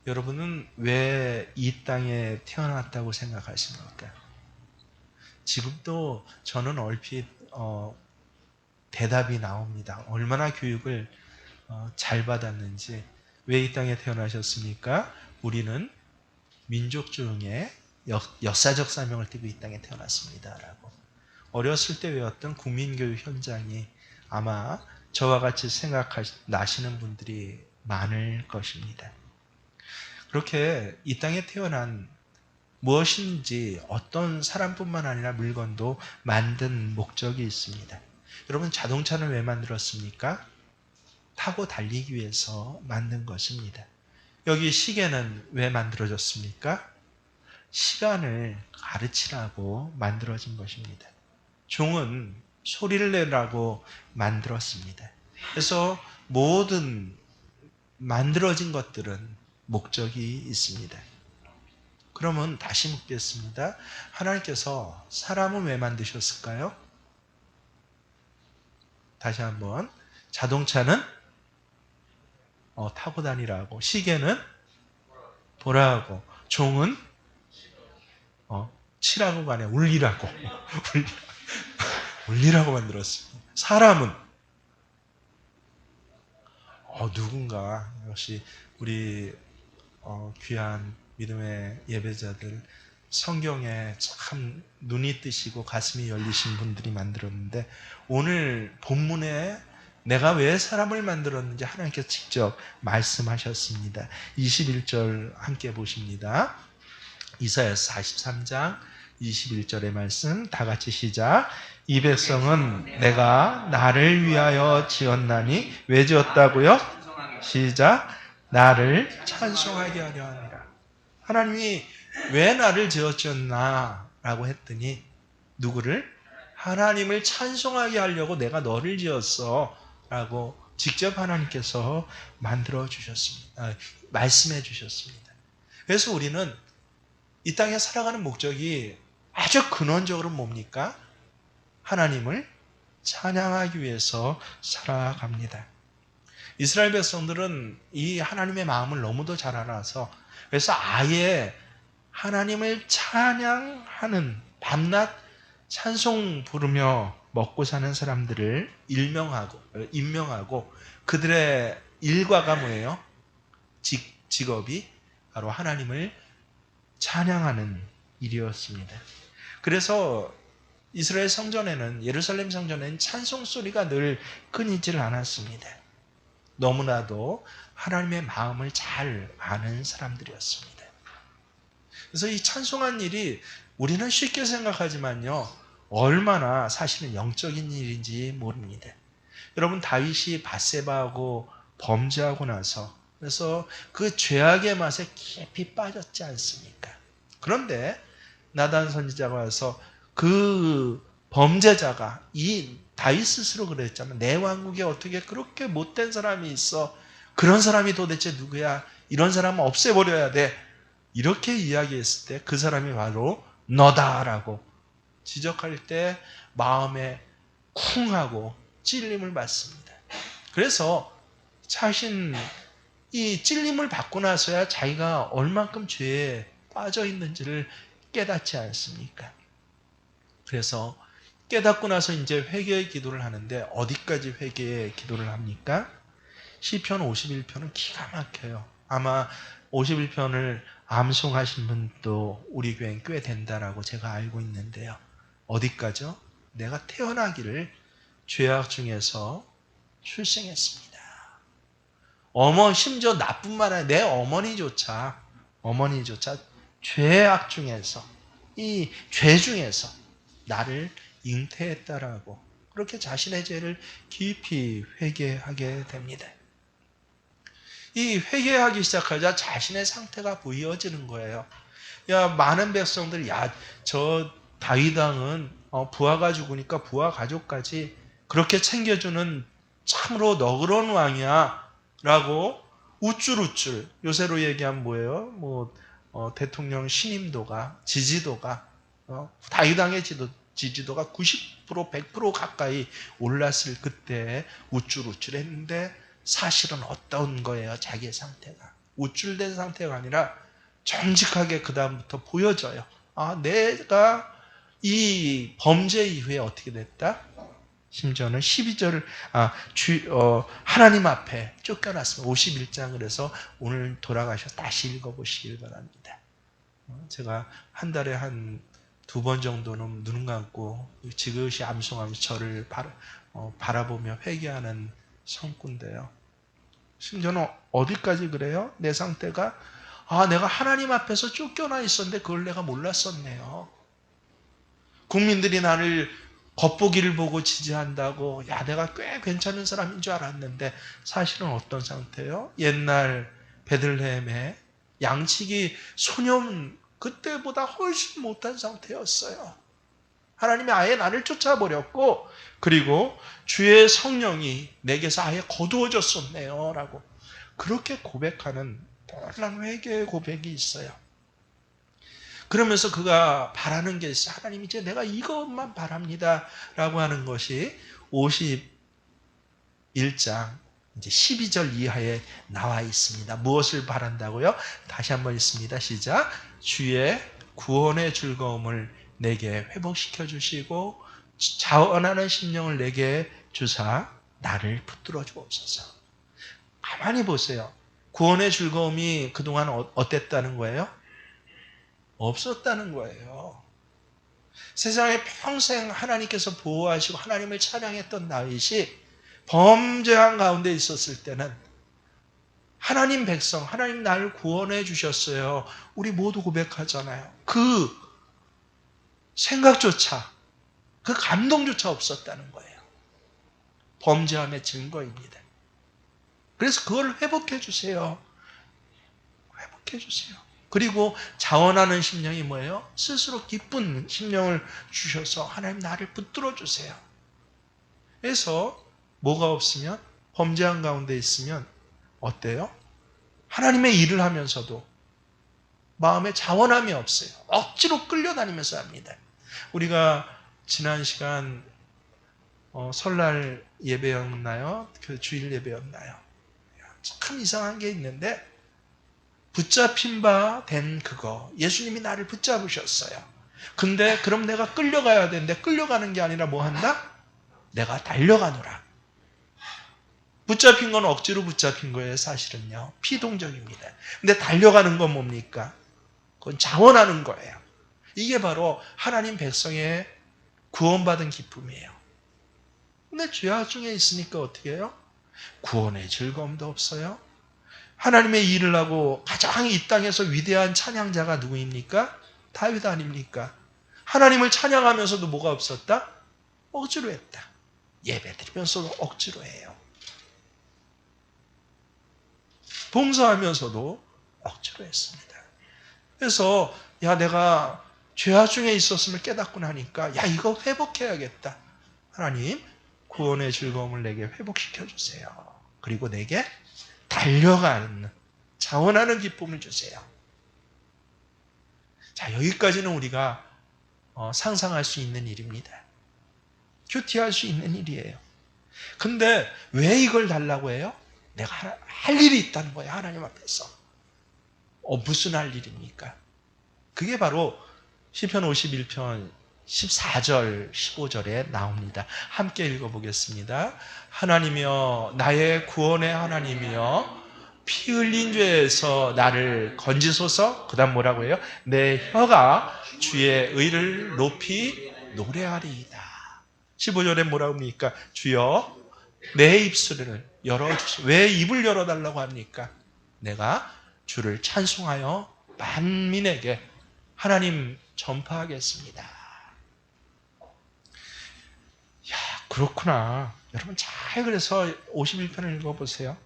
여러분은 왜 이 땅에 태어났다고 생각하십니까? 지금도 저는 얼핏 대답이 나옵니다. 얼마나 교육을 잘 받았는지. 왜 이 땅에 태어나셨습니까? 우리는 민족 중에 역사적 사명을 띠고 이 땅에 태어났습니다. 라고. 어렸을 때 외웠던 국민교육 현장이 아마 저와 같이 나시는 분들이 많을 것입니다. 그렇게 이 땅에 태어난 무엇인지 어떤 사람뿐만 아니라 물건도 만든 목적이 있습니다. 여러분, 자동차는 왜 만들었습니까? 타고 달리기 위해서 만든 것입니다. 여기 시계는 왜 만들어졌습니까? 시간을 가르치라고 만들어진 것입니다. 종은 소리를 내라고 만들었습니다. 그래서 모든 만들어진 것들은 목적이 있습니다. 그러면 다시 묻겠습니다. 하나님께서 사람은 왜 만드셨을까요? 다시 한번. 자동차는 타고 다니라고, 시계는 보라고, 종은 치라고가 아니라 울리라고 울리라고 만들었습니다. 사람은 누군가 역시 우리 귀한 믿음의 예배자들, 성경에 참 눈이 뜨시고 가슴이 열리신 분들이 만들었는데, 오늘 본문에 내가 왜 사람을 만들었는지 하나님께서 직접 말씀하셨습니다. 21절 함께 보십니다. 이사야서 43장 21절의 말씀 다 같이 시작. 이 백성은 내가 나를 위하여 지었나니, 왜 지었다고요? 시작. 나를 찬송하게 하려 함이라. 하나님이 왜 나를 지었나 라고 했더니, 누구를? 하나님을 찬송하게 하려고 내가 너를 지었어 라고 직접 하나님께서 만들어 주셨습니다. 말씀해 주셨습니다. 그래서 우리는 이 땅에 살아가는 목적이 아주 근원적으로 뭡니까? 하나님을 찬양하기 위해서 살아갑니다. 이스라엘 백성들은 이 하나님의 마음을 너무도 잘 알아서, 그래서 아예 하나님을 찬양하는, 밤낮 찬송 부르며 먹고 사는 사람들을 임명하고 그들의 일과가 뭐예요? 직업이 바로 하나님을 찬양하는 일이었습니다. 그래서 이스라엘 성전에는, 예루살렘 성전에는 찬송 소리가 늘 끊이질 않았습니다. 너무나도 하나님의 마음을 잘 아는 사람들이었습니다. 그래서 이 찬송한 일이 우리는 쉽게 생각하지만요, 얼마나 사실은 영적인 일인지 모릅니다. 여러분, 다윗이 밧세바하고 범죄하고 나서, 그래서 그 죄악의 맛에 깊이 빠졌지 않습니까? 그런데 나단 선지자가 와서 그 범죄자가, 이 다윗 스스로 그랬잖아. 내 왕국에 어떻게 그렇게 못된 사람이 있어? 그런 사람이 도대체 누구야? 이런 사람은 없애버려야 돼. 이렇게 이야기했을 때 그 사람이 바로 너다라고 지적할 때 마음에 쿵하고 찔림을 받습니다. 그래서 자신 이 찔림을 받고 나서야 자기가 얼만큼 죄에 빠져 있는지를 깨닫지 않습니까? 그래서 깨닫고 나서 이제 회개의 기도를 하는데, 어디까지 회개의 기도를 합니까? 시편 51편은 기가 막혀요. 아마 51편을 암송하신 분도 우리 교회는 꽤 된다라고 제가 알고 있는데요. 어디까지요? 내가 태어나기를 죄악 중에서 출생했습니다. 심지어 나뿐만 아니라 내 어머니조차 죄악 중에서, 이 죄 중에서 나를 잉태했다라고 그렇게 자신의 죄를 깊이 회개하게 됩니다. 이 회개하기 시작하자 자신의 상태가 부여지는 거예요. 야, 많은 백성들이, 야, 저 다윗 왕은 부하가 죽으니까 부하 가족까지 그렇게 챙겨주는 참으로 너그러운 왕이야 라고 우쭐우쭐, 요새로 얘기하면 뭐예요? 대통령 신임도가, 지지도가, 다윗 왕의 지지도가 90%, 100% 가까이 올랐을 그때 우쭐우쭐 했는데, 사실은 어떤 거예요? 자기의 상태가. 우쭐된 상태가 아니라 정직하게 그 다음부터 보여져요. 아, 내가 이 범죄 이후에 어떻게 됐다? 심지어는 12절, 하나님 앞에 쫓겨났습니다. 51장. 그래서 오늘 돌아가셔 다시 읽어보시길 바랍니다. 제가 한 달에 한 2번 정도는 눈 감고 지그시 암송하면서 저를 바라보며 회개하는 성구인데요. 심지어는 어디까지 그래요? 내 상태가 내가 하나님 앞에서 쫓겨나 있었는데 그걸 내가 몰랐었네요. 국민들이 나를 겉보기를 보고 지지한다고 내가 꽤 괜찮은 사람인 줄 알았는데 사실은 어떤 상태예요? 옛날 베들레헴에 양치기 소년 그때보다 훨씬 못한 상태였어요. 하나님이 아예 나를 쫓아버렸고 그리고 주의 성령이 내게서 아예 거두어졌었네요 라고 그렇게 고백하는 놀라운 회개의 고백이 있어요. 그러면서 그가 바라는 게 있어요. 하나님 이제 내가 이것만 바랍니다 라고 하는 것이 51장 이제 12절 이하에 나와 있습니다. 무엇을 바란다고요? 다시 한번 읽습니다. 시작. 주의 구원의 즐거움을 내게 회복시켜 주시고 자원하는 심령을 내게 주사 나를 붙들어 주옵소서. 가만히 보세요. 구원의 즐거움이 그동안 어땠다는 거예요? 없었다는 거예요. 세상에 평생 하나님께서 보호하시고 하나님을 찬양했던 다윗이 범죄한 가운데 있었을 때는 하나님 백성, 하나님 나를 구원해 주셨어요. 우리 모두 고백하잖아요. 그 생각조차, 그 감동조차 없었다는 거예요. 범죄함의 증거입니다. 그래서 그걸 회복해 주세요. 회복해 주세요. 그리고 자원하는 심령이 뭐예요? 스스로 기쁜 심령을 주셔서 하나님 나를 붙들어 주세요. 그래서 뭐가 없으면 범죄한 가운데 있으면 어때요? 하나님의 일을 하면서도 마음에 자원함이 없어요. 억지로 끌려다니면서 합니다. 우리가 지난 시간 설날 예배였나요? 그 주일 예배였나요? 참 이상한 게 있는데 붙잡힌 바 된 그거 예수님이 나를 붙잡으셨어요. 근데 그럼 내가 끌려가야 되는데 끌려가는 게 아니라 뭐 한다? 내가 달려가노라. 붙잡힌 건 억지로 붙잡힌 거예요. 사실은요. 피동적입니다. 근데 달려가는 건 뭡니까? 그건 자원하는 거예요. 이게 바로 하나님 백성의 구원받은 기쁨이에요. 근데 죄악 중에 있으니까 어떻게 해요? 구원의 즐거움도 없어요. 하나님의 일을 하고 가장 이 땅에서 위대한 찬양자가 누구입니까? 다윗 아닙니까? 하나님을 찬양하면서도 뭐가 없었다? 억지로 했다. 예배드리면서도 억지로 해요. 봉사하면서도 억지로 했습니다. 그래서 내가 죄악 중에 있었음을 깨닫고 나니까 이거 회복해야겠다. 하나님 구원의 즐거움을 내게 회복시켜 주세요. 그리고 내게 달려가는 자원하는 기쁨을 주세요. 자, 여기까지는 우리가 상상할 수 있는 일입니다. 큐티할 수 있는 일이에요. 근데 왜 이걸 달라고 해요? 내가 할 일이 있다는 거예요. 하나님 앞에서. 무슨 할 일입니까? 그게 바로 시편 51편 14절 15절에 나옵니다. 함께 읽어보겠습니다. 하나님이여 나의 구원의 하나님이여 피 흘린 죄에서 나를 건지소서. 그 다음 뭐라고 해요? 내 혀가 주의 의를 높이 노래하리이다. 15절에 뭐라고 합니까? 주여 내 입술을 열어주시오. 왜 입을 열어달라고 합니까? 내가 주를 찬송하여 만민에게 하나님 전파하겠습니다. 그렇구나. 여러분 잘 그래서 51편을 읽어보세요.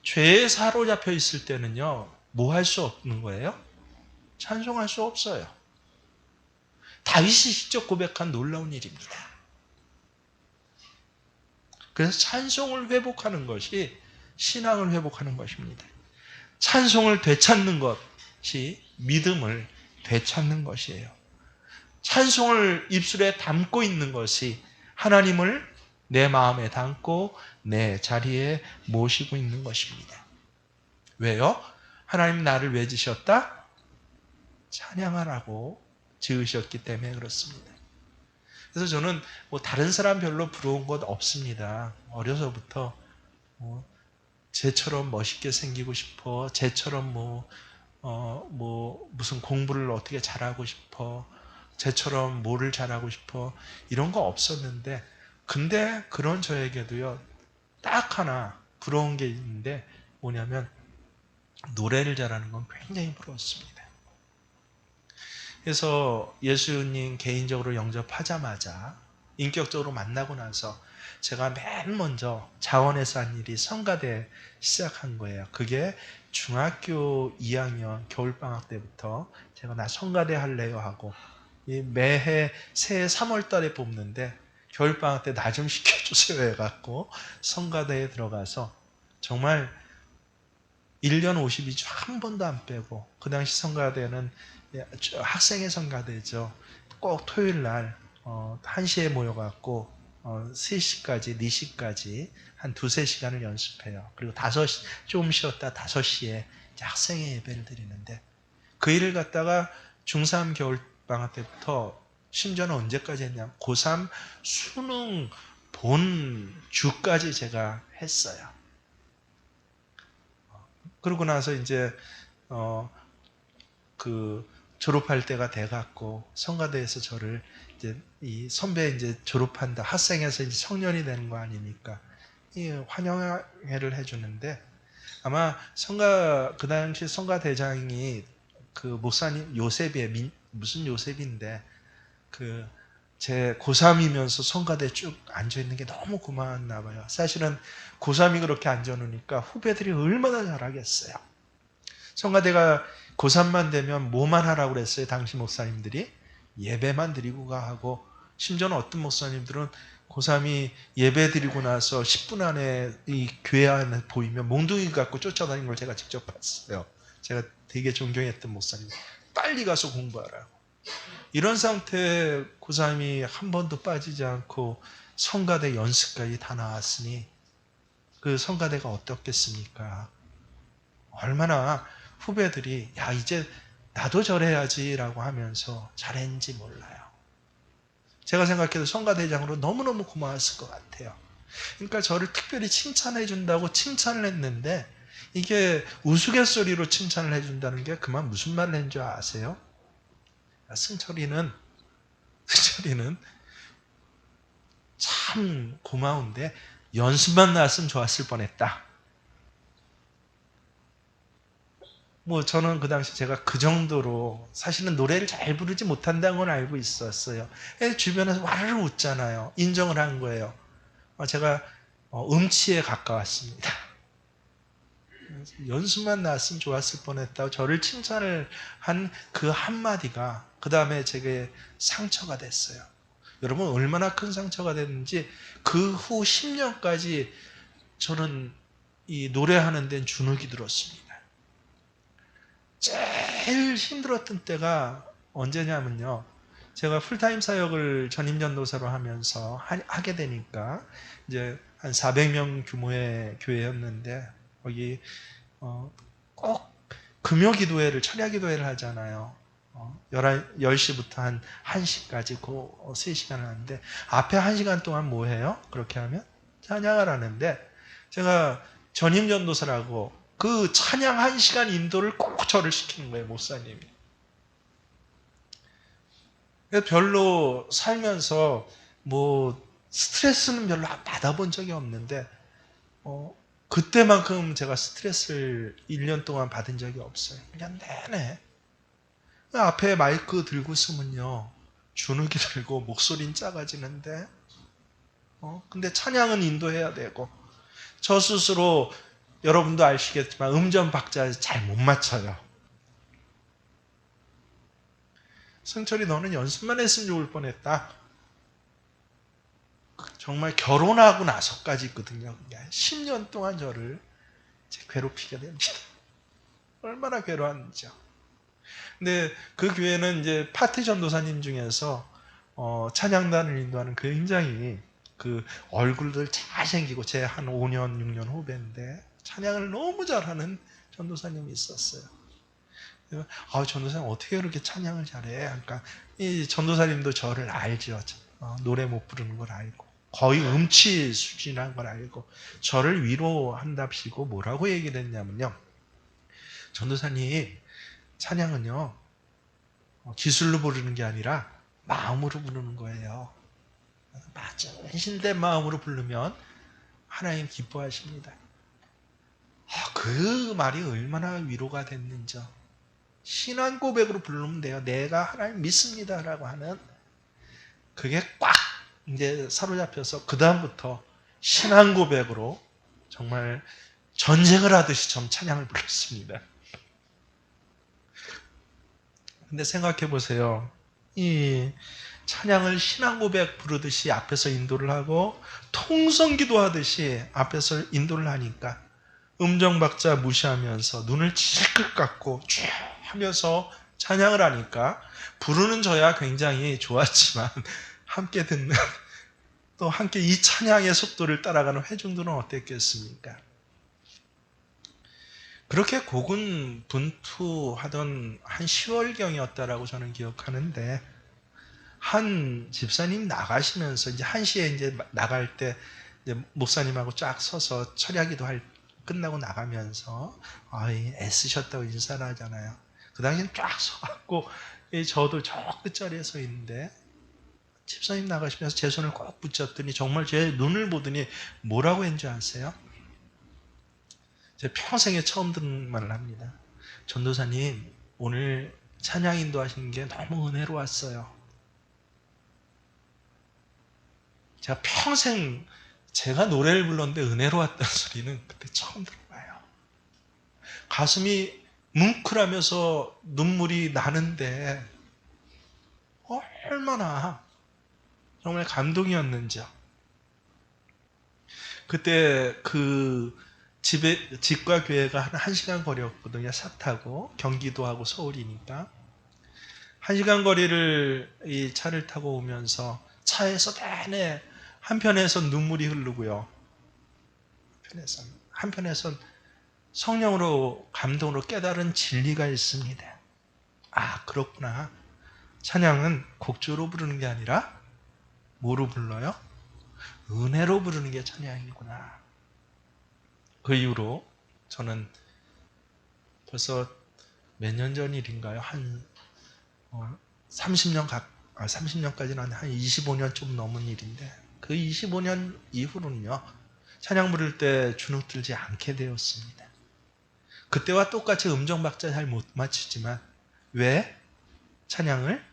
죄에 사로잡혀 있을 때는요. 뭐 할 수 없는 거예요? 찬송할 수 없어요. 다윗이 직접 고백한 놀라운 일입니다. 그래서 찬송을 회복하는 것이 신앙을 회복하는 것입니다. 찬송을 되찾는 것이 믿음을 되찾는 것이에요. 찬송을 입술에 담고 있는 것이 하나님을 내 마음에 담고 내 자리에 모시고 있는 것입니다. 왜요? 하나님 나를 왜 지셨다? 찬양하라고 지으셨기 때문에 그렇습니다. 그래서 저는 뭐 다른 사람 별로 부러운 것 없습니다. 어려서부터 뭐 쟤처럼 멋있게 생기고 싶어, 쟤처럼 뭐 무슨 공부를 어떻게 잘하고 싶어, 쟤처럼 뭐를 잘하고 싶어, 이런 거 없었는데, 근데 그런 저에게도요 딱 하나 부러운 게 있는데, 뭐냐면 노래를 잘하는 건 굉장히 부러웠습니다. 그래서 예수님 개인적으로 영접하자마자, 인격적으로 만나고 나서 제가 맨 먼저 자원에서 한 일이 성가대 시작한 거예요. 그게 중학교 2학년 겨울방학 때부터 제가 나 성가대 할래요 하고, 매해 새해 3월 달에 뽑는데 겨울방학 때 나 좀 시켜주세요 해갖고 성가대에 들어가서 정말 1년 52주 한 번도 안 빼고, 그 당시 성가대는 학생의 성가대죠. 꼭 토요일 날 1시에 모여갖고 3시까지, 4시까지 한 2-3시간을 연습해요. 그리고 5시, 좀 쉬었다 5시에 이제 학생의 예배를 드리는데, 그 일을 갖다가 중3 겨울방학 때부터 심지어는 언제까지 했냐, 고3 수능 본 주까지 제가 했어요. 그러고 나서 이제 그 졸업할 때가 돼갖고 성가대에서 저를 이제 이 선배 이제 졸업한다, 학생에서 이제 청년이 되는 거 아닙니까? 이 환영회를 해주는데, 아마 그 당시 성가대장이 그 목사님 요셉이에요. 무슨 요셉인데, 제 고3이면서 성가대 쭉 앉아있는 게 너무 고마웠나 봐요. 사실은 고3이 그렇게 앉아놓으니까 후배들이 얼마나 잘하겠어요. 성가대가 고3만 되면 뭐만 하라고 그랬어요? 당시 목사님들이 예배만 드리고 가 하고, 심지어는 어떤 목사님들은 고3이 예배 드리고 나서 10분 안에 이 교회 안에 보이면 몽둥이 갖고 쫓아다니는 걸 제가 직접 봤어요. 제가 되게 존경했던 목사님, 빨리 가서 공부하라고. 이런 상태에 고3이 한 번도 빠지지 않고 성가대 연습까지 다 나왔으니 그 성가대가 어떻겠습니까? 얼마나 후배들이 야 이제 나도 저래야지 라고 하면서 잘했는지 몰라요. 제가 생각해도 성가대장으로 너무너무 고마웠을 것 같아요. 그러니까 저를 특별히 칭찬해 준다고 칭찬을 했는데, 이게 우스갯소리로 칭찬을 해준다는 게 그만 무슨 말을 했는 줄 아세요? 승철이는 참 고마운데 연습만 나왔으면 좋았을 뻔했다. 뭐 저는 그 당시 제가 그 정도로 사실은 노래를 잘 부르지 못한다는 건 알고 있었어요. 주변에서 와르르 웃잖아요. 인정을 한 거예요. 제가 음치에 가까웠습니다. 연습만 나왔으면 좋았을 뻔했다고 저를 칭찬을 한 그 한마디가 그 다음에 제게 상처가 됐어요. 여러분 얼마나 큰 상처가 됐는지, 그 후 10년까지 저는 이 노래하는 데는 주눅이 들었습니다. 제일 힘들었던 때가 언제냐면요, 제가 풀타임 사역을 전임전도사로 하면서 하게 되니까 이제 한 400명 규모의 교회였는데, 거기 꼭 금요기도회를, 철야기도회를 하잖아요. 10시부터 한 1시까지 그 3시간을 하는데, 앞에 1시간 동안 뭐 해요? 그렇게 하면 찬양을 하는데, 제가 전임전도사라고 그 찬양 1시간 인도를 꼭 저를 시키는 거예요, 목사님이. 별로 살면서 뭐 스트레스는 별로 받아본 적이 없는데 그때만큼 제가 스트레스를 1년 동안 받은 적이 없어요. 그냥 내내 앞에 마이크 들고 있으면요 주눅이 들고 목소리는 작아지는데 근데 찬양은 인도해야 되고, 저 스스로 여러분도 아시겠지만 음전 박자 잘 못 맞춰요. 승철이 너는 연습만 했으면 좋을 뻔했다. 정말 결혼하고 나서까지 있거든요. 10년 동안 저를 괴롭히게 됩니다. 얼마나 괴로웠는지요. 근데 그 교회는 이제 파티 전도사님 중에서 찬양단을 인도하는 굉장히 그 얼굴들 잘생기고 제 한 5년 6년 후배인데 찬양을 너무 잘하는 전도사님이 있었어요. 전도사님 어떻게 그렇게 찬양을 잘해? 그러니까 이 전도사님도 저를 알죠. 노래 못 부르는 걸 알고 거의 음치 수준이라는 걸 알고 저를 위로한답시고 뭐라고 얘기를 했냐면요. 전도사님 찬양은요 기술로 부르는 게 아니라 마음으로 부르는 거예요. 맞아. 신된 마음으로 부르면 하나님 기뻐하십니다. 그 말이 얼마나 위로가 됐는지. 신앙 고백으로 부르면 돼요. 내가 하나님 믿습니다라고 하는 그게 꽉 이제 사로잡혀서 그 다음부터 신앙 고백으로 정말 전쟁을 하듯이 좀 찬양을 불렀습니다. 근데 생각해 보세요. 이 찬양을 신앙 고백 부르듯이 앞에서 인도를 하고 통성기도 하듯이 앞에서 인도를 하니까 음정박자 무시하면서 눈을 찔끔 감고 쭉 하면서 찬양을 하니까 부르는 저야 굉장히 좋았지만 함께 듣는 또 함께 이 찬양의 속도를 따라가는 회중들은 어땠겠습니까? 그렇게 고군분투하던 한 10월경이었다라고 저는 기억하는데 한 집사님 나가시면서 이제 1시에 이제 나갈 때 이제 목사님하고 쫙 서서 철야기도 끝나고 나가면서 애쓰셨다고 인사를 하잖아요. 그 당시엔 쫙 서갖고 저도 저 끝자리에 서 있는데 집사님 나가시면서 제 손을 꼭 붙잡더니 정말 제 눈을 보더니 뭐라고 했는지 아세요? 제 평생에 처음 듣는 말을 합니다. 전도사님 오늘 찬양 인도하시는 게 너무 은혜로웠어요. 제가 평생 제가 노래를 불렀는데 은혜로웠다는 소리는 그때 처음 들어봐요. 가슴이 뭉클하면서 눈물이 나는데 얼마나 정말 감동이었는지요. 그때 그 집과 교회가 한 1시간 거리였거든요. 차 타고 경기도하고 서울이니까 1시간 거리를 이 차를 타고 오면서 차에서 내내 한편에선 눈물이 흐르고요. 한편에선 성령으로 감동으로 깨달은 진리가 있습니다. 그렇구나. 찬양은 곡조로 부르는 게 아니라 뭐로 불러요? 은혜로 부르는 게 찬양이구나. 그 이후로 저는 벌써 몇 년 전 일인가요? 한 30년까지는 한 25년 좀 넘은 일인데 그 25년 이후로는요. 찬양 부를 때 주눅 들지 않게 되었습니다. 그때와 똑같이 음정박자 잘 못 맞추지만 왜? 찬양을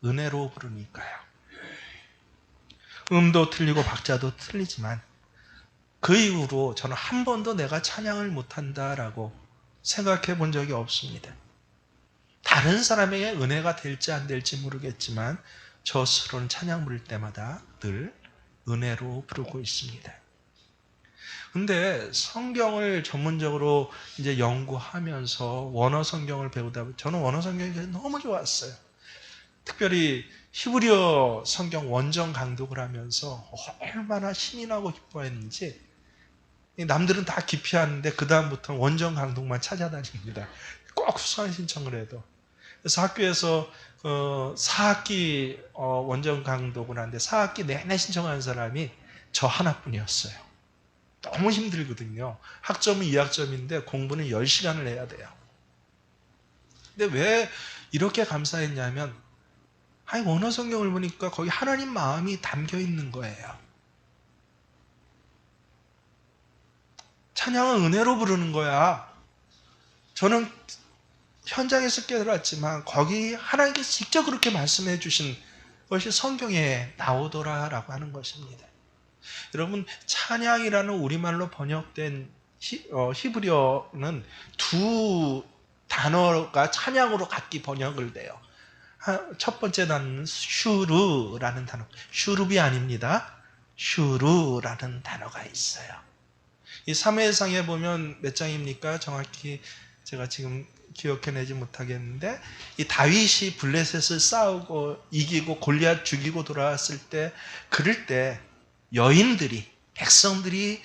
은혜로 부르니까요. 음도 틀리고 박자도 틀리지만 그 이후로 저는 한 번도 내가 찬양을 못한다라고 생각해 본 적이 없습니다. 다른 사람에게 은혜가 될지 안 될지 모르겠지만 저 스스로는 찬양 부를 때마다 늘 은혜로 부르고 있습니다. 근데 성경을 전문적으로 이제 연구하면서 원어 성경을 배우다 보니 저는 원어 성경이 너무 좋았어요. 특별히 히브리어 성경 원정 강독을 하면서 얼마나 신이 나고 기뻐했는지 남들은 다 기피하는데 그 다음부터는 원정 강독만 찾아다닙니다. 꼭 수강 신청을 해도. 그래서 학교에서 4학기 원정 강독을 하는데 4학기 내내 신청한 사람이 저 하나뿐이었어요. 너무 힘들거든요. 학점은 2학점인데 공부는 10시간을 해야 돼요. 근데 왜 이렇게 감사했냐면 원어 성경을 보니까 거기 하나님 마음이 담겨 있는 거예요. 찬양은 은혜로 부르는 거야. 저는 현장에서 깨달았지만 거기 하나님께서 직접 그렇게 말씀해 주신 것이 성경에 나오더라라고 하는 것입니다. 여러분 찬양이라는 우리말로 번역된 히브리어는 두 단어가 찬양으로 각기 번역을 돼요. 첫 번째 단어는 슈르라는 단어. 슈룹이 아닙니다. 슈르라는 단어가 있어요. 이 사무엘상에 보면 몇 장입니까? 정확히 제가 지금 기억해내지 못하겠는데 이 다윗이 블레셋을 싸우고 이기고 골리앗 죽이고 돌아왔을 때 그럴 때 여인들이 백성들이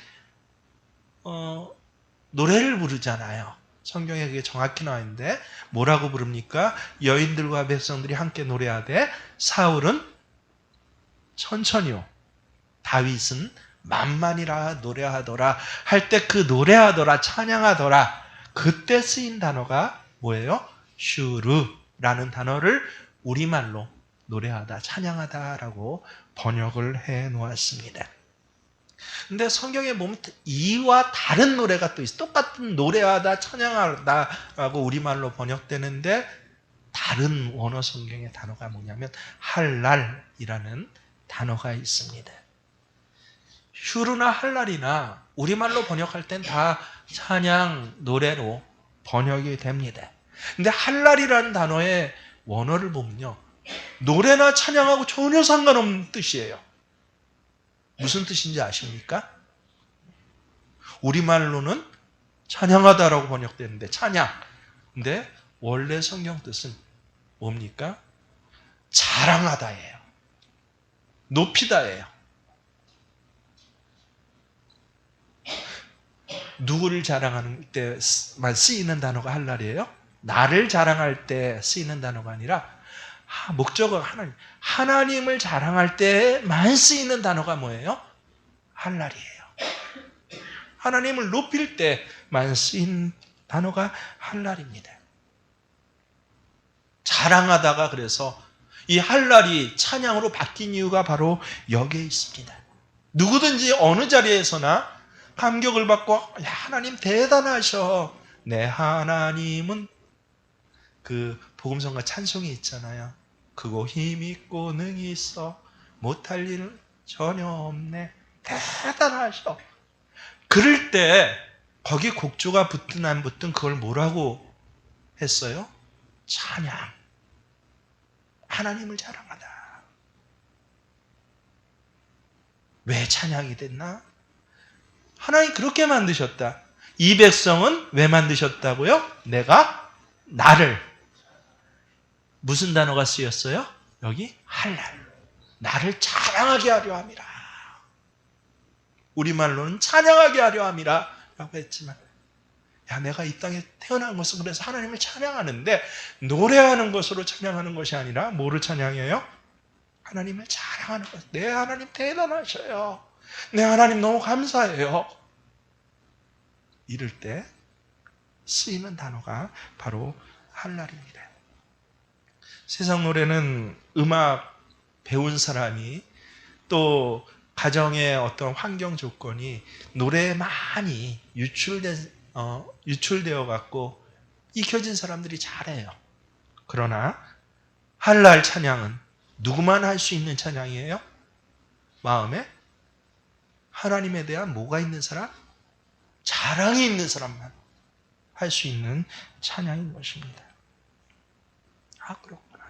노래를 부르잖아요. 성경에 그게 정확히 나와 있는데 뭐라고 부릅니까? 여인들과 백성들이 함께 노래하되 사울은 천천히요, 다윗은 만만이라 노래하더라 할 때 그 노래하더라, 찬양하더라, 그때 쓰인 단어가 뭐예요? 슈르라는 단어를 우리말로 노래하다, 찬양하다라고 번역을 해 놓았습니다. 근데 성경에 보면 이와 다른 노래가 또 있어. 똑같은 노래하다, 찬양하다라고 우리말로 번역되는데 다른 원어 성경의 단어가 뭐냐면 할랄이라는 단어가 있습니다. 슈르나 할랄이나 우리말로 번역할 땐 다 찬양, 노래로 번역이 됩니다. 근데 할랄이라는 단어의 원어를 보면요, 노래나 찬양하고 전혀 상관없는 뜻이에요. 무슨 뜻인지 아십니까? 우리말로는 찬양하다라고 번역되는데 찬양. 근데 원래 성경 뜻은 뭡니까? 자랑하다예요. 높이다예요. 누구를 자랑하는 때만 쓰이는 단어가 할랄이에요? 나를 자랑할 때 쓰이는 단어가 아니라 목적은 하나님을 자랑할 때만 쓰이는 단어가 뭐예요? 할랄이에요. 하나님을 높일 때만 쓰인 단어가 할랄입니다. 자랑하다가 그래서 이 할랄이 찬양으로 바뀐 이유가 바로 여기에 있습니다. 누구든지 어느 자리에서나 감격을 받고 하나님 대단하셔, 내 하나님은, 그 복음성가 찬송이 있잖아요. 그거 힘있고 능이 있어 못할 일 전혀 없네, 대단하셔. 그럴 때 거기 곡조가 붙든 안 붙든 그걸 뭐라고 했어요? 찬양. 하나님을 자랑하다. 왜 찬양이 됐나? 하나님 그렇게 만드셨다. 이 백성은 왜 만드셨다고요? 내가 나를, 무슨 단어가 쓰였어요? 여기 할랄. 나를 자랑하게 하려 함이라. 우리말로는 찬양하게 하려 함이라 라고 했지만, 내가 이 땅에 태어난 것은 그래서 하나님을 찬양하는데 노래하는 것으로 찬양하는 것이 아니라 뭐를 찬양해요? 하나님을 자랑하는 것. 내 하나님 대단하셔요. 내 하나님 너무 감사해요. 이럴 때 쓰이는 단어가 바로 할랄입니다. 세상 노래는 음악 배운 사람이 또 가정의 어떤 환경 조건이 노래에 많이 유출되어 갖고 익혀진 사람들이 잘해요. 그러나 할랄 찬양은 누구만 할 수 있는 찬양이에요? 마음에 하나님에 대한 뭐가 있는 사람? 자랑이 있는 사람만 할 수 있는 찬양인 것입니다. 그렇구나.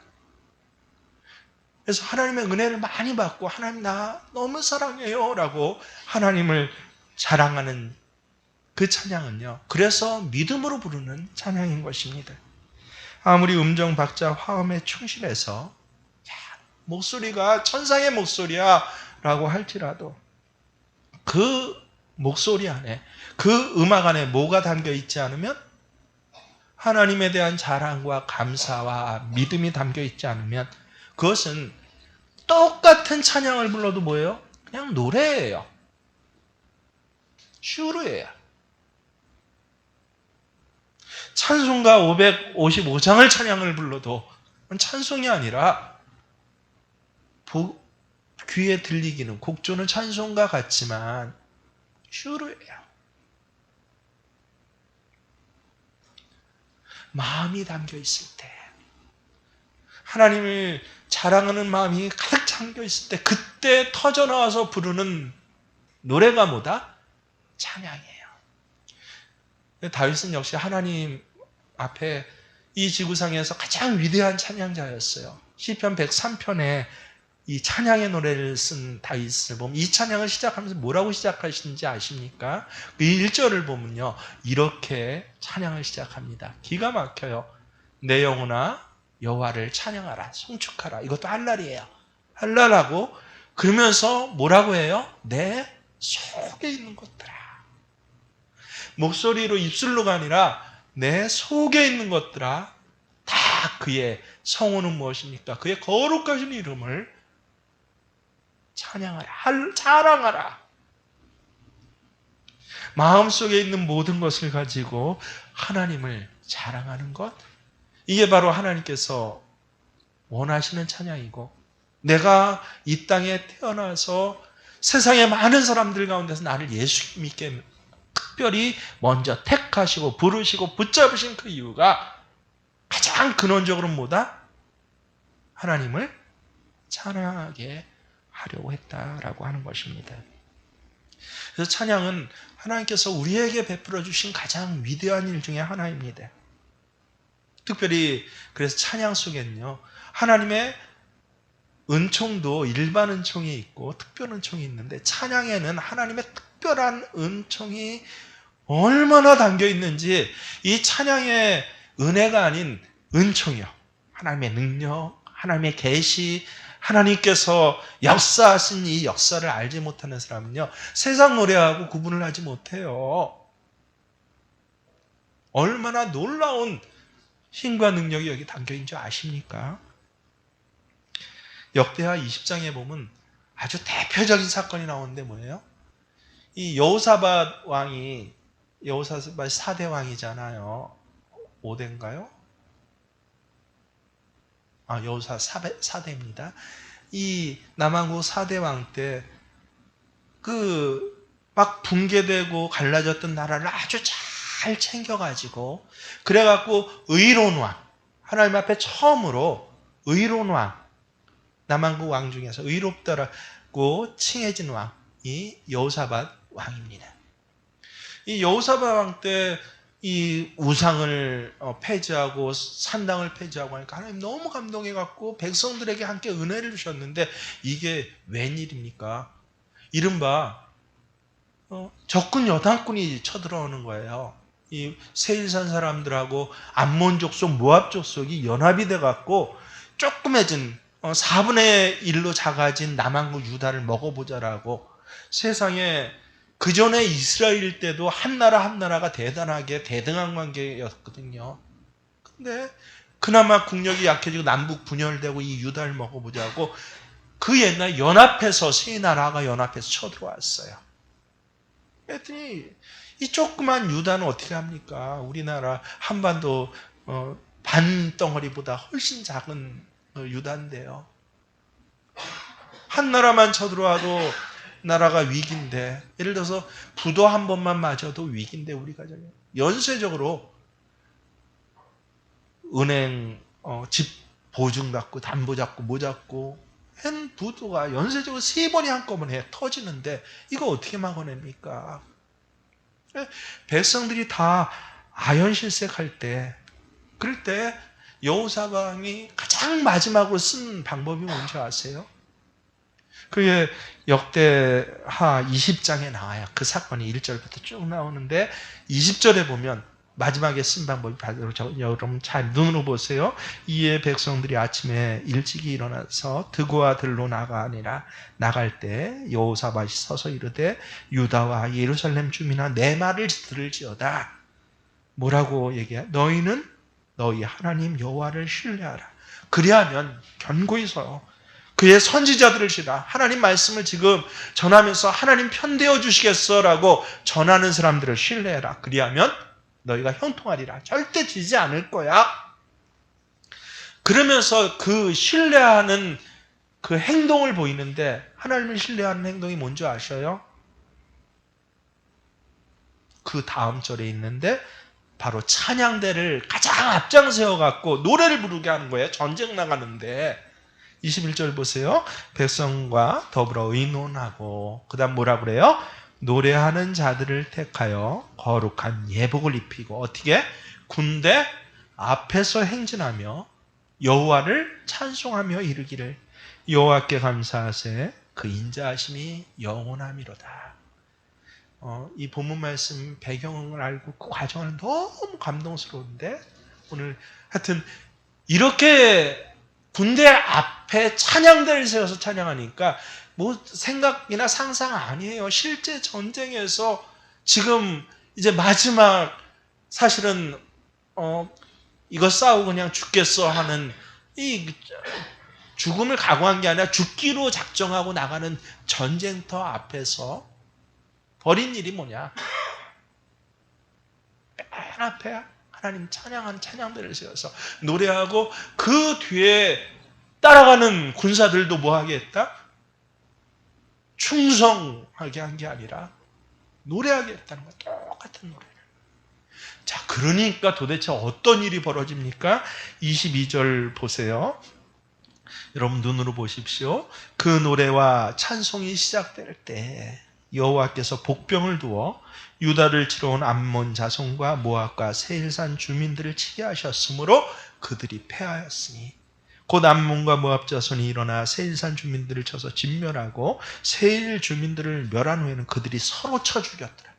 그래서 하나님의 은혜를 많이 받고 하나님 나 너무 사랑해요 라고 하나님을 자랑하는 그 찬양은요, 그래서 믿음으로 부르는 찬양인 것입니다. 아무리 음정, 박자, 화음에 충실해서 목소리가 천상의 목소리야 라고 할지라도 그 목소리 안에, 그 음악 안에 뭐가 담겨 있지 않으면, 하나님에 대한 자랑과 감사와 믿음이 담겨 있지 않으면 그것은 똑같은 찬양을 불러도 뭐예요? 그냥 노래예요. 슈르예요. 찬송가 555장을 찬양을 불러도 찬송이 아니라 귀에 들리기는, 곡조는 찬송가 같지만 슈르예요. 마음이 담겨 있을 때, 하나님을 자랑하는 마음이 가득 잠겨 있을 때, 그때 터져나와서 부르는 노래가 뭐다? 찬양이에요. 다윗은 역시 하나님 앞에 이 지구상에서 가장 위대한 찬양자였어요. 시편 103편에 이 찬양의 노래를 쓴 다윗을 보면 이 찬양을 시작하면서 뭐라고 시작하시는지 아십니까? 그 1절을 보면요, 이렇게 찬양을 시작합니다. 기가 막혀요. 내 영혼아 여호와를 찬양하라, 송축하라. 이것도 할랄이에요. 할랄하고 그러면서 뭐라고 해요? 내 속에 있는 것들아. 목소리로, 입술로가 아니라 내 속에 있는 것들아 다 그의 성호는 무엇입니까? 그의 거룩하신 이름을 찬양하라, 자랑하라. 마음속에 있는 모든 것을 가지고 하나님을 자랑하는 것, 이게 바로 하나님께서 원하시는 찬양이고, 내가 이 땅에 태어나서 세상의 많은 사람들 가운데서 나를 예수 믿게 특별히 먼저 택하시고 부르시고 붙잡으신 그 이유가 가장 근원적으로는 뭐다? 하나님을 찬양하게 하려고 했다라고 하는 것입니다. 그래서 찬양은 하나님께서 우리에게 베풀어 주신 가장 위대한 일 중에 하나입니다. 특별히 그래서 찬양 속에는요, 하나님의 은총도 일반 은총이 있고 특별 은총이 있는데, 찬양에는 하나님의 특별한 은총이 얼마나 담겨 있는지, 이 찬양의 은혜가 아닌 은총이요, 하나님의 능력, 하나님의 계시, 하나님께서 역사하신 이 역사를 알지 못하는 사람은요, 세상 노래하고 구분을 하지 못해요. 얼마나 놀라운 힘과 능력이 여기 담겨 있는 줄 아십니까? 역대하 20장에 보면 아주 대표적인 사건이 나오는데 뭐예요? 이 여호사밧 왕이, 여호사밧 4대 왕이잖아요. 5대인가요? 여호사 4대입니다. 이 남왕국 4대 왕 때 막 붕괴되고 갈라졌던 나라를 아주 잘 챙겨가지고, 그래갖고 의로운 왕, 하나님 앞에 처음으로 의로운 왕, 남왕국 왕 중에서 의롭다라고 칭해진 왕이 여호사밧 왕입니다. 이 여호사밧 왕 때 이 우상을 폐지하고 산당을 폐지하고 하니까 하나님 너무 감동해갖고 백성들에게 함께 은혜를 주셨는데, 이게 웬일입니까? 이른바 적군 여당군이 쳐들어오는 거예요. 이 세일산 사람들하고 암몬 족속, 모압 족속이 연합이 돼갖고 조그매진 4분의 1로 작아진 남왕국 유다를 먹어보자라고, 세상에 그 전에 이스라엘 때도 한 나라 한 나라가 대단하게 대등한 관계였거든요. 근데 그나마 국력이 약해지고 남북 분열되고 이 유다를 먹어보자고 그 옛날 연합해서, 세 나라가 연합해서 쳐들어왔어요. 그랬더니 이 조그만 유다는 어떻게 합니까? 우리나라 한반도 반덩어리보다 훨씬 작은 유다인데요. 한 나라만 쳐들어와도 나라가 위기인데, 예를 들어서 부도 한 번만 맞아도 위기인데, 우리가 연쇄적으로 은행 집 보증 받고 담보 잡고 뭐 잡고 한 부도가 연쇄적으로 3번이 한꺼번에 터지는데, 이거 어떻게 막아냅니까? 백성들이 다 아연실색할 때, 그럴 때 여호사밧 왕이 가장 마지막으로 쓴 방법이 뭔지 아세요? 그게 역대하 20장에 나와요. 그 사건이 1절부터 쭉 나오는데 20절에 보면 마지막에 쓴 방법이 바로 여러분 잘 눈으로 보세요. 이에 백성들이 아침에 일찍이 일어나서 드고와 들로 나갈 때 여호사밧이 서서 이르되, 유다와 예루살렘 주민아, 내 말을 들을지어다. 뭐라고 얘기해? 너희는 너희 하나님 여호와를 신뢰하라. 그리하면 견고히 서요. 그의 선지자들을 지라. 하나님 말씀을 지금 전하면서 하나님 편되어 주시겠어라고 전하는 사람들을 신뢰해라. 그리하면 너희가 형통하리라. 절대 지지 않을 거야. 그러면서 그 신뢰하는 그 행동을 보이는데, 하나님을 신뢰하는 행동이 뭔지 아셔요? 그 다음 절에 있는데 바로 찬양대를 가장 앞장세워 갖고 노래를 부르게 하는 거예요. 전쟁 나가는데. 21절 보세요. 백성과 더불어 의논하고, 그 다음 뭐라 그래요? 노래하는 자들을 택하여 거룩한 예복을 입히고, 어떻게? 군대 앞에서 행진하며 여호와를 찬송하며 이르기를, 여호와께 감사하세 그 인자하심이 영원함이로다. 이 본문 말씀 배경을 알고 그 과정은 너무 감동스러운데, 오늘 하여튼 이렇게 군대 앞에 찬양대를 세워서 찬양하니까 뭐 생각이나 상상 아니에요. 실제 전쟁에서 지금 이제 마지막, 사실은 이거 싸우고 그냥 죽겠어 하는 이 죽음을 각오한 게 아니라 죽기로 작정하고 나가는 전쟁터 앞에서 벌인 일이 뭐냐? 맨 앞에 하나님 찬양하는 찬양들을 세워서 노래하고 그 뒤에 따라가는 군사들도 뭐 하게 했다? 충성하게 한 게 아니라 노래하게 했다는 거야. 똑같은 노래를. 자, 그러니까 도대체 어떤 일이 벌어집니까? 22절 보세요. 여러분 눈으로 보십시오. 그 노래와 찬송이 시작될 때 여호와께서 복병을 두어 유다를 치러 온 암몬 자손과 모압과 세일산 주민들을 치게 하셨으므로 그들이 패하였으니 곧 암몬과 모압 자손이 일어나 세일산 주민들을 쳐서 진멸하고 세일 주민들을 멸한 후에는 그들이 서로 쳐 죽였더라.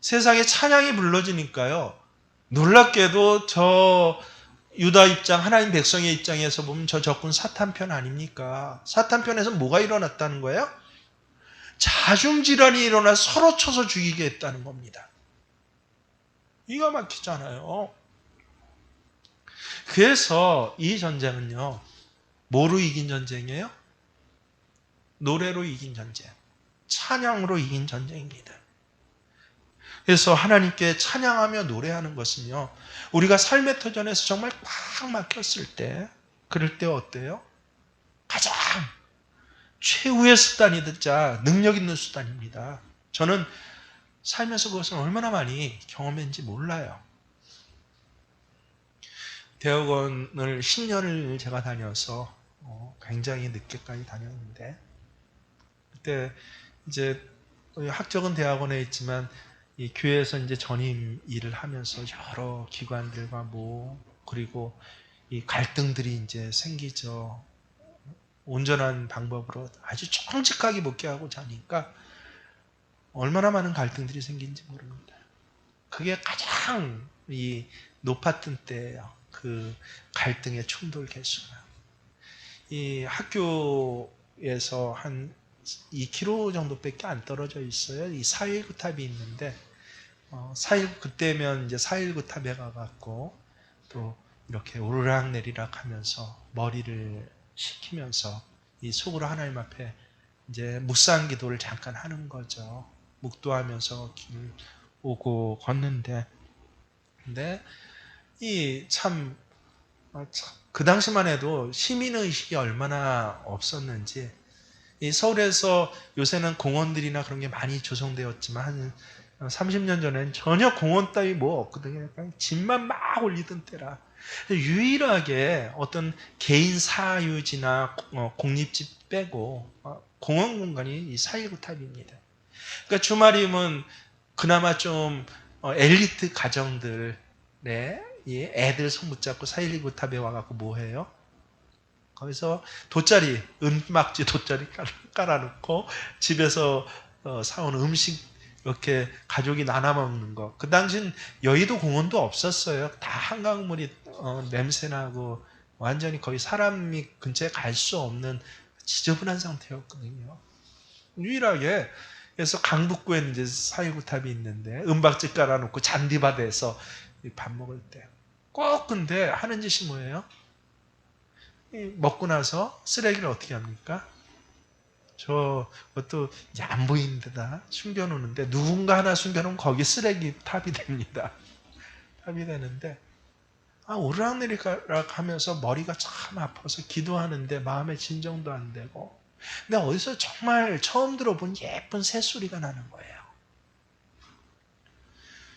세상에 찬양이 불러지니까요. 놀랍게도 저 유다 입장, 하나님 백성의 입장에서 보면 저 적군 사탄 편 아닙니까? 사탄 편에서 뭐가 일어났다는 거예요? 자중질환이 일어나 서로 쳐서 죽이게 했다는 겁니다. 이가 막히잖아요. 그래서 이 전쟁은요, 뭐로 이긴 전쟁이에요? 노래로 이긴 전쟁, 찬양으로 이긴 전쟁입니다. 그래서 하나님께 찬양하며 노래하는 것은요, 우리가 삶의 터전에서 정말 꽉 막혔을 때, 그럴 때 어때요? 가장 최후의 수단이 듣자 능력 있는 수단입니다. 저는 살면서 그것을 얼마나 많이 경험했는지 몰라요. 대학원을 10년을 제가 다녀서 굉장히 늦게까지 다녔는데, 그때 이제 학적은 대학원에 있지만 이 교회에서 이제 전임 일을 하면서 여러 기관들과 그리고 이 갈등들이 이제 생기죠. 온전한 방법으로 아주 정직하게 목회하고자 하니까 얼마나 많은 갈등들이 생긴지 모릅니다. 그게 가장 이 높았던 때예요. 그 갈등의 충돌 개수가. 이 학교에서 한 2km 정도밖에 안 떨어져 있어요. 이 419 탑이 있는데 419 그때면 이제 419 탑에 가갖고 또 이렇게 오르락 내리락 하면서 머리를 식히면서 이 속으로 하나님 앞에 이제 묵상 기도를 잠깐 하는 거죠. 묵도하면서 길 오고 걷는데, 근데 이 참 그 당시만 해도 시민의식이 얼마나 없었는지, 이 서울에서 요새는 공원들이나 그런 게 많이 조성되었지만 한 30년 전에는 전혀 공원 따위 뭐 없거든요. 집만 막 올리던 때라. 유일하게 어떤 개인 사유지나 공립집 빼고 공원 공간이 이 419 탑입니다. 그러니까 주말이면 그나마 좀 엘리트 가정들, 이 애들 손 붙잡고 419 탑에 와갖고 뭐 해요? 거기서 돗자리, 은막지 돗자리 깔아놓고 집에서 사온 음식 이렇게 가족이 나눠 먹는 거. 그 당시엔 여의도 공원도 없었어요. 다 한강물이 냄새나고 완전히 거의 사람이 근처에 갈 수 없는 지저분한 상태였거든요. 유일하게 그래서 강북구에는 이제 419 탑이 있는데 은박지 깔아놓고 잔디밭에서 밥 먹을 때 꼭 근데 하는 짓이 뭐예요? 먹고 나서 쓰레기를 어떻게 합니까? 그것도 이제 안 보이는 데다 숨겨놓는데 누군가 하나 숨겨놓으면 거기 쓰레기 탑이 됩니다. 탑이 되는데 오르락내리락 하면서 머리가 참 아파서 기도하는데 마음의 진정도 안 되고, 근데 어디서 정말 처음 들어본 예쁜 새소리가 나는 거예요.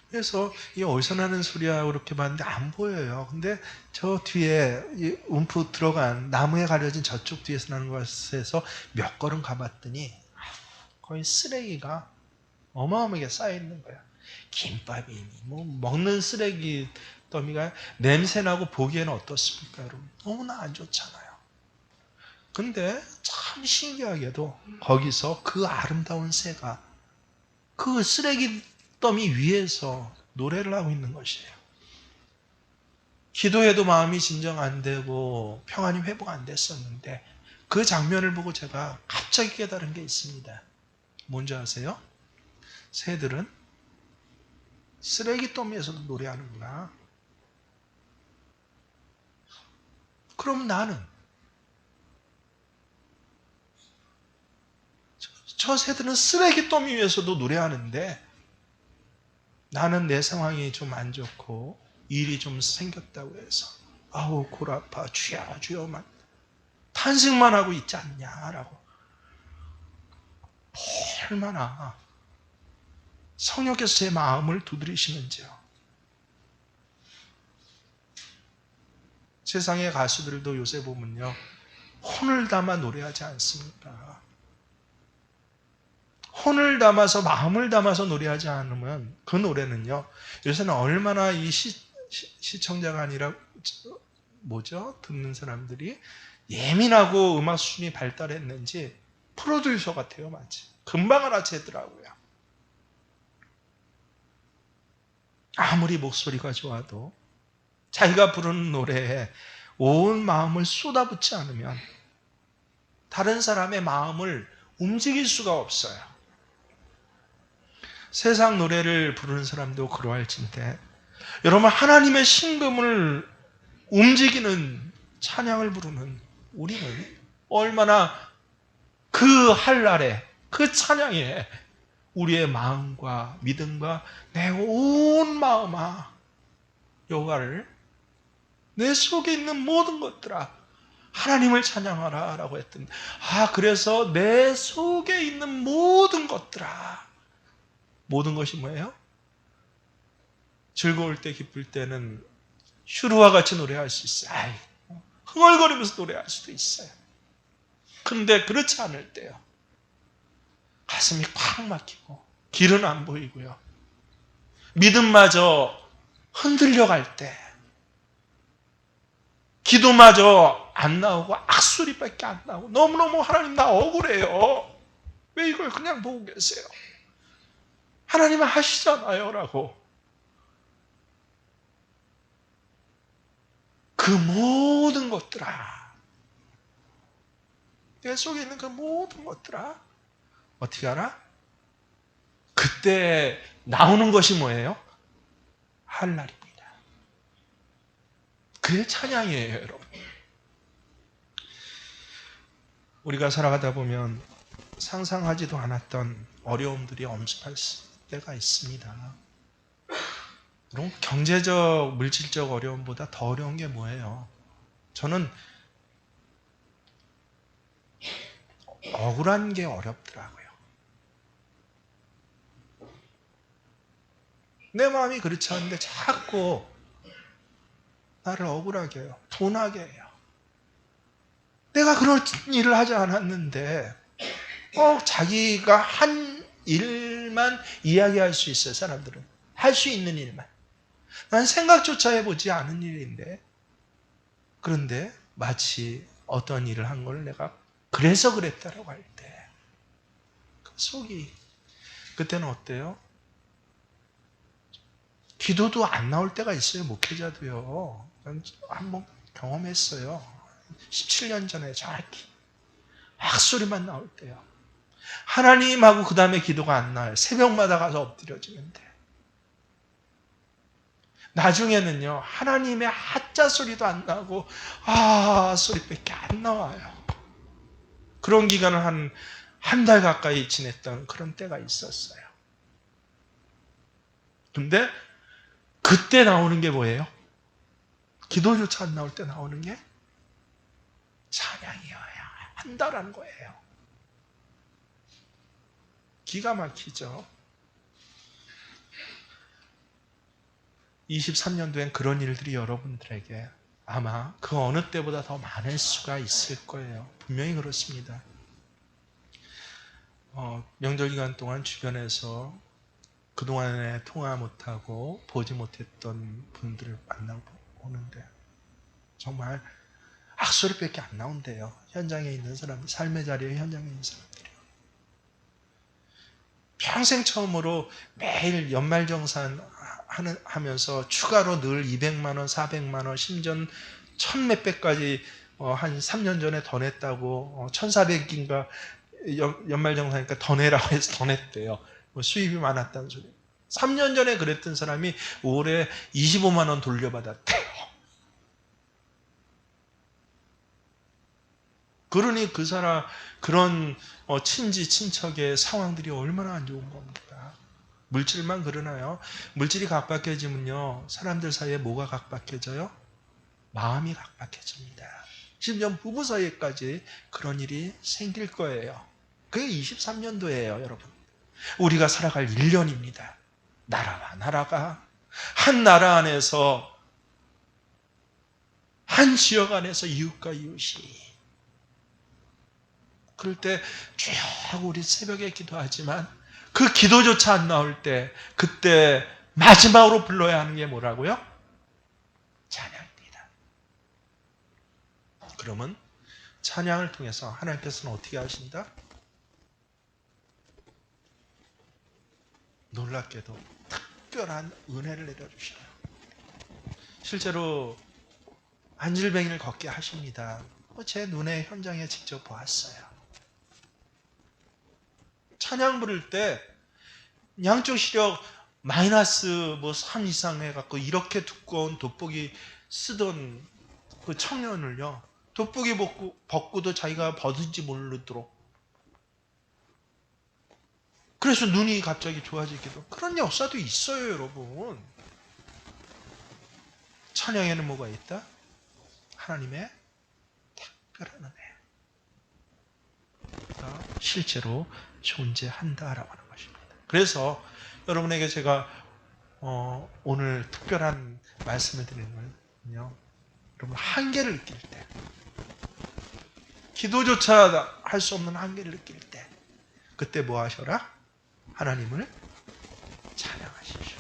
그래서 이 어디서 나는 소리야 이렇게 봤는데 안 보여요. 근데 저 뒤에 움프 들어간 나무에 가려진 저쪽 뒤에서 나는 것에서 몇 걸음 가봤더니 거의 쓰레기가 어마어마하게 쌓여있는 거야. 김밥이니 먹는 쓰레기 더미가 냄새나고 보기에는 어떻습니까 여러분? 너무나 안 좋잖아요. 근데 참 신기하게도 거기서 그 아름다운 새가 그 쓰레기 더미 위에서 노래를 하고 있는 것이에요. 기도해도 마음이 진정 안 되고 평안이 회복 안 됐었는데 그 장면을 보고 제가 갑자기 깨달은 게 있습니다. 뭔지 아세요? 새들은 쓰레기 더미에서도 노래하는구나. 그럼 나는 저 새들은 쓰레기더미 위에서도 노래하는데 나는 내 상황이 좀 안 좋고 일이 좀 생겼다고 해서 아우 골 아파 주여 주여만 탄식만 하고 있지 않냐라고. 얼마나 성령께서 제 마음을 두드리시는지요. 세상의 가수들도 요새 보면요 혼을 담아 노래하지 않습니까? 혼을 담아서 마음을 담아서 노래하지 않으면 그 노래는요 요새는 얼마나 이 시청자가 아니라 뭐죠? 듣는 사람들이 예민하고 음악 수준이 발달했는지 프로듀서 같아요. 마치 금방 알아채더라고요. 아무리 목소리가 좋아도 자기가 부르는 노래에 온 마음을 쏟아붓지 않으면 다른 사람의 마음을 움직일 수가 없어요. 세상 노래를 부르는 사람도 그러할진데 여러분 하나님의 신금을 움직이는 찬양을 부르는 우리는 얼마나 그 한날에 그 찬양에 우리의 마음과 믿음과 내 온 마음아 여호와를 내 속에 있는 모든 것들아 하나님을 찬양하라 라고 했던데 그래서 내 속에 있는 모든 것들아 모든 것이 뭐예요? 즐거울 때 기쁠 때는 슈루와 같이 노래할 수 있어요. 흥얼거리면서 노래할 수도 있어요. 근데 그렇지 않을 때요 가슴이 꽉 막히고 길은 안 보이고요 믿음마저 흔들려갈 때 기도마저 안 나오고 악소리밖에 안 나오고 너무너무 하나님 나 억울해요. 왜 이걸 그냥 보고 계세요? 하나님은 하시잖아요 라고 그 모든 것들아 내 속에 있는 그 모든 것들아 어떻게 알아? 그때 나오는 것이 뭐예요? 한날입니다. 그게 찬양이에요 여러분. 우리가 살아가다 보면 상상하지도 않았던 어려움들이 엄습할 때가 있습니다. 그럼 경제적, 물질적 어려움보다 더 어려운 게 뭐예요? 저는 억울한 게 어렵더라고요. 내 마음이 그렇지 않은데 자꾸 나를 억울하게 해요. 분하게 해요. 내가 그런 일을 하지 않았는데 자기가 한 일만 이야기할 수 있어요. 사람들은. 할 수 있는 일만. 난 생각조차 해보지 않은 일인데 그런데 마치 어떤 일을 한 걸 내가 그래서 그랬다라고 할 때 그 속이 그때는 어때요? 기도도 안 나올 때가 있어요. 목회자도요. 한번 경험했어요. 17년 전에 정확히 악소리만 나올 때요. 하나님하고 그 다음에 기도가 안 나와요. 새벽마다 가서 엎드려지는데 나중에는요 하나님의 하자 소리도 안 나고 소리밖에 안 나와요. 그런 기간을 한 달 가까이 지냈던 그런 때가 있었어요. 근데 그때 나오는 게 뭐예요? 기도조차 안 나올 때 나오는 게 찬양이어야 한다라는 거예요. 기가 막히죠. 23년도엔 그런 일들이 여러분들에게 아마 그 어느 때보다 더 많을 수가 있을 거예요. 분명히 그렇습니다. 명절 기간 동안 주변에서 그동안에 통화 못하고 보지 못했던 분들을 만나고 오는데 정말 악소리밖에 안 나온대요. 현장에 있는 사람들, 삶의 자리에 현장에 있는 사람들이 평생 처음으로 매일 연말정산 하면서 추가로 늘 200만 원, 400만 원, 심지어 1000몇백까지 한 3년 전에 더 냈다고 1400인가 연말정산이니까 더 내라고 해서 더 냈대요. 수입이 많았다는 소리. 3년 전에 그랬던 사람이 올해 25만 원 돌려받았대요. 그러니 그 사람 그런 친지 친척의 상황들이 얼마나 안 좋은 겁니까? 물질만 그러나요? 물질이 각박해지면요, 사람들 사이에 뭐가 각박해져요? 마음이 각박해집니다. 심지어 부부 사이에까지 그런 일이 생길 거예요. 그게 23년도예요, 여러분. 우리가 살아갈 1년입니다. 나라와 나라가 한 나라 안에서, 한 지역 안에서 이웃과 이웃이, 그럴 때 주여 하고 우리 새벽에 기도하지만 그 기도조차 안 나올 때, 그때 마지막으로 불러야 하는 게 뭐라고요? 찬양입니다. 그러면 찬양을 통해서 하나님께서는 어떻게 하신다? 놀랍게도 특별한 은혜를 내려주셔요. 실제로 안질뱅이를 걷게 하십니다. 제 눈에 현장에 직접 보았어요. 찬양 부를 때 양쪽 시력 마이너스 3 이상 해갖고 이렇게 두꺼운 돋보기 쓰던 그 청년을요, 돋보기 벗고도 자기가 벗은지 모르도록, 그래서 눈이 갑자기 좋아지기도, 그런 역사도 있어요, 여러분. 찬양에는 뭐가 있다? 하나님의 특별한 은혜가 실제로 존재한다라고 하는 것입니다. 그래서 여러분에게 제가 오늘 특별한 말씀을 드리는 건요, 여러분 한계를 느낄 때, 기도조차 할 수 없는 한계를 느낄 때, 그때 뭐 하셔라? 하나님을 찬양하십시오.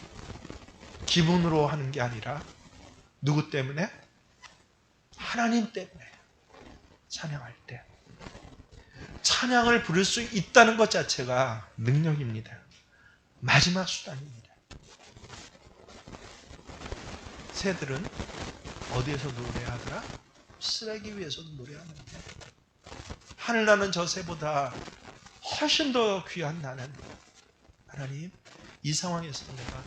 기분으로 하는 게 아니라 누구 때문에? 하나님 때문에 찬양할 때, 찬양을 부를 수 있다는 것 자체가 능력입니다. 마지막 수단입니다. 새들은 어디에서 노래하더라? 쓰레기 위에서도 노래하는데, 하늘나는 저 새보다 훨씬 더 귀한 나는, 하나님, 이 상황에서 내가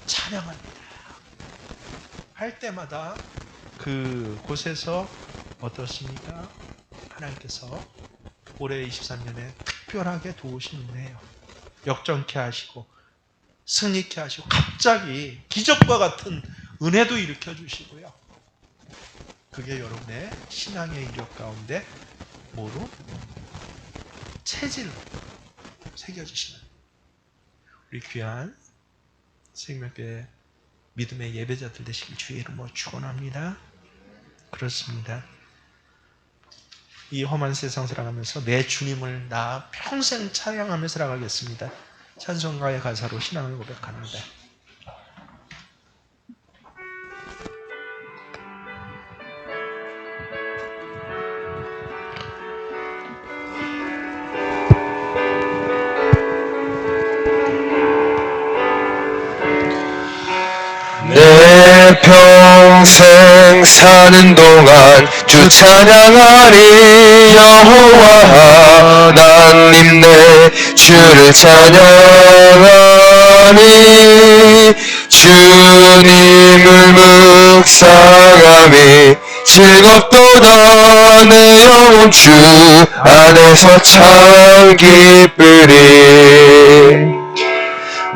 찬양합니다 할 때마다 그곳에서 어떻습니까? 하나님께서 올해 23년에 특별하게 도우시네요. 역전케 하시고 승리케 하시고 갑자기 기적과 같은 은혜도 일으켜 주시고요. 그게 여러분의 신앙의 이력 가운데 뭐로? 체질로 새겨주시는 우리 귀한 생명교회 믿음의 예배자들 되시길 주의 이름으로 축원합니다. 그렇습니다. 이 험한 세상 살아가면서 내 주님을 나 평생 찬양하며 살아가겠습니다. 찬송가의 가사로 신앙을 고백합니다. 내 평생 사는 동안 주 찬양하리. 여호와 하나님 내 주를 찬양하리. 주님을 묵상함이 즐겁도다. 내 영혼 주 안에서 참 기쁘리.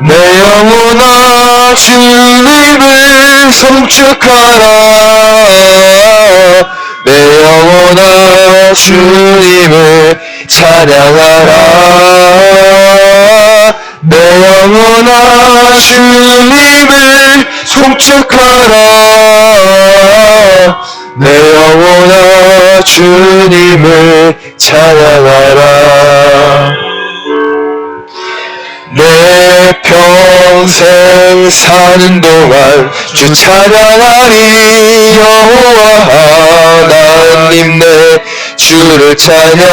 내 영혼아 주님을 송축하라. 내 영혼아 주님을 찬양하라. 내 영혼아 주님을 송축하라. 내 영혼아 주님을 찬양하라. 내 평생 사는 동안 주 찬양하리. 여호와 하나님 내 주를 찬양하리.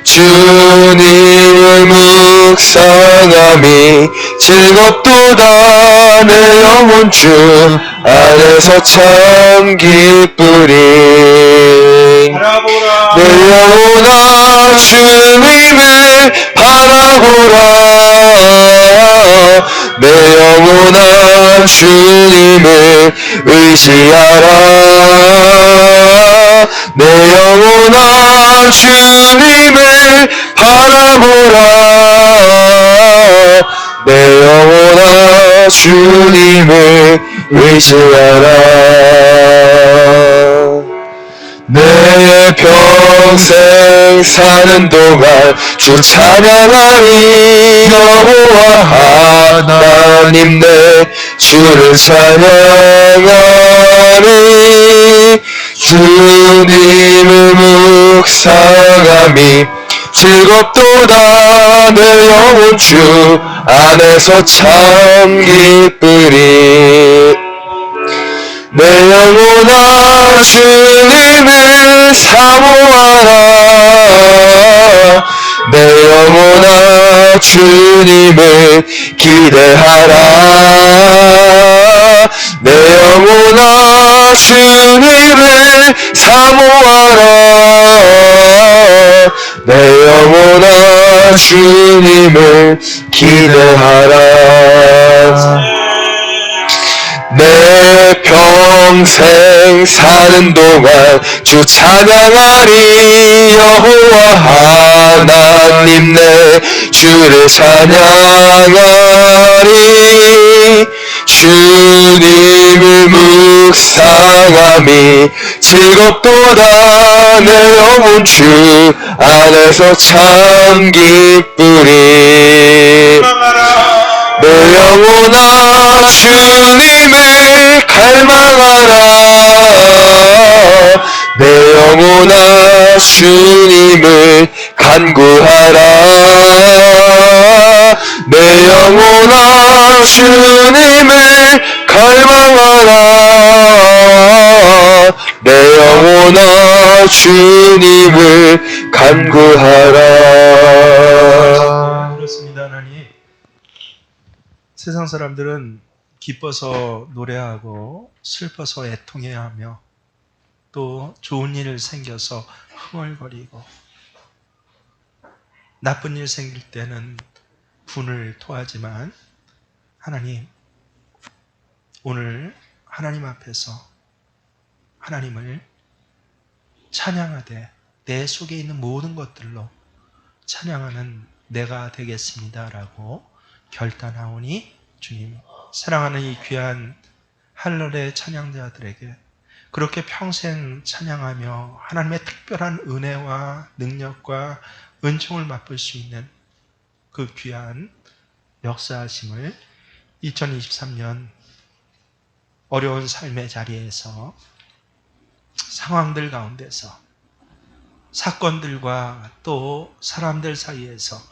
주님을 묵상함이 즐겁도다. 내 영혼 주 안에서 참 기쁘리. 내 영혼아 주님을 바라보라. 내 영혼아 주님을 의지하라. 내 영혼아 주님을 바라보라. 내 영혼아 주님을 의지하라. 내 평생 사는 동안 주 찬양하리. 여호와 하나님 내 주를 찬양하리. 주님을 묵상함이 즐겁도다. 내 영혼 주 안에서 참 기쁘리. 내 영혼아 주님을 사모하라. 내 영혼아 주님을 기대하라. 내 영혼아 주님을 사모하라. 내 영혼아 주님을 기대하라. 내 평생 사는 동안 주 찬양하리. 여호와 하나님 내 주를 찬양하리. 주님을 묵상함이 즐겁도다. 내 영혼 주 안에서 참 기쁘리. 내 영혼아 주님을 갈망하라. 내 영혼아 주님을 간구하라. 내 영혼아 주님을 갈망하라. 내 영혼아 주님을 간구하라. 그렇습니다. 하나님, 세상 사람들은 기뻐서 노래하고 슬퍼서 애통해야 하며 또 좋은 일 생겨서 흥얼거리고 나쁜 일 생길 때는 분을 토하지만, 하나님, 오늘 하나님 앞에서 하나님을 찬양하되 내 속에 있는 모든 것들로 찬양하는 내가 되겠습니다라고 결단하오니, 주님, 사랑하는 이 귀한 할렐의 찬양자들에게 그렇게 평생 찬양하며 하나님의 특별한 은혜와 능력과 은총을 맛볼 수 있는 그 귀한 역사하심을 2023년 어려운 삶의 자리에서, 상황들 가운데서, 사건들과 또 사람들 사이에서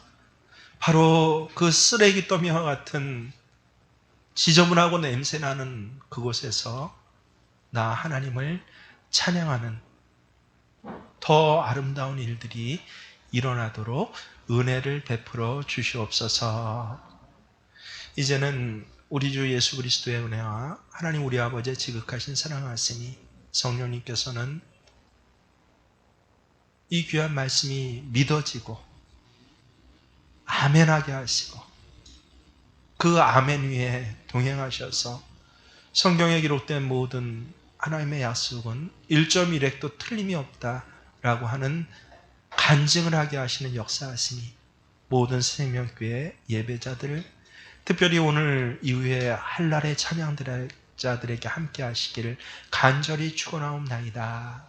바로 그 쓰레기더미와 같은 지저분하고 냄새나는 그곳에서 나 하나님을 찬양하는 더 아름다운 일들이 일어나도록 은혜를 베풀어 주시옵소서. 이제는 우리 주 예수 그리스도의 은혜와 하나님 우리 아버지의 지극하신 사랑하시니 성령님께서는 이 귀한 말씀이 믿어지고 아멘하게 하시고 그 아멘 위에 동행하셔서 성경에 기록된 모든 하나님의 약속은 1.1획도 틀림이 없다라고 하는 간증을 하게 하시는 역사하시니 모든 생명교회 예배자들, 특별히 오늘 이후에 한날의 찬양자들에게 함께 하시기를 간절히 축원하옵나이다.